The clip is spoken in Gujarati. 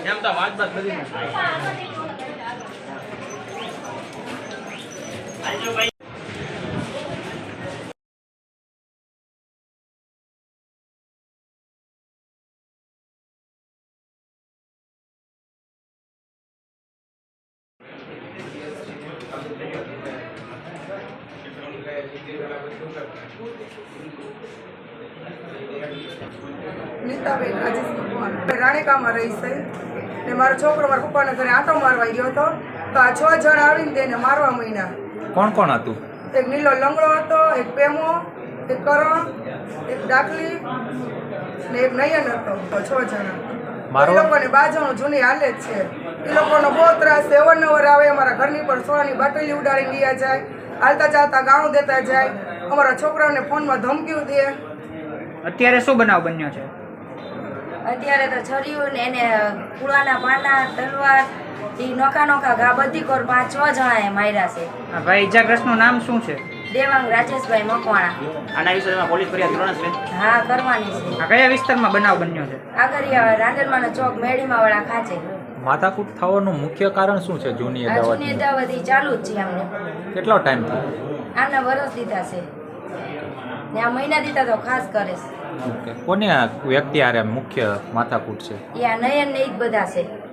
એમ તો વાત બધી નીતાબેન રાજેશ ભગવાન રાણીકામાં રહી છે ને મારો છોકરો મારા પપ્પાના ઘરે આંટો મારવા ગયો હતો તો આ 6 જણ આવીને તેને મારવા માંડ્યા. કોણ કોણ હતું? એક નીલો લંગડો હતો, એક પેમો, એક કરણ, એક ડાકલી ને એક નયન હતો. 6 જણા. એ લોકોને બાજુનું જૂની હાલત છે. એ લોકોનો બહુ ત્રાસ છે. અવારનવાર આવે, અમારા ઘરની પર સોનાની બાટલી ઉડાડીને ગયા જાય, હાલતા ચાલતા ગાણું દેતા જાય, અમારા છોકરાઓને ફોનમાં ધમકીઓ દે. અત્યારે શું બનાવ બન્યો છે? અત્યારે તો છરીયું ને એને કુળાના પાના, તલવાર, એ નોકા નોકા ઘા બધી કોર 5-6 જણાએ માર્યા છે. ભાઈ ઈજાગ્રસ્તનું નામ શું છે? દેવાંગ રાજેશભાઈ મકવાણા. આના વિશે પોલીસ ફરિયાદ કરવાની છે? હા, કરવાની છે. આ કયા વિસ્તારમાં બનાવ બન્યો છે? આગરિયા રાંદરમાનો ચોક મેડીમાં વાળા ખાંચે. માથાકૂટ થવાનું મુખ્ય કારણ શું છે? જૂની આ જૂની અદાવત ચાલુ જ છે અમને. કેટલો ટાઈમ થયો? આમને વરસ દીધા છે ને આ મહિના દીધા તો ખાસ કરે છે. કોને વ્યક્તિ આરે મુખ્ય માથાકૂટ છે? એ આ નયન ને ઈ જ બધા છે.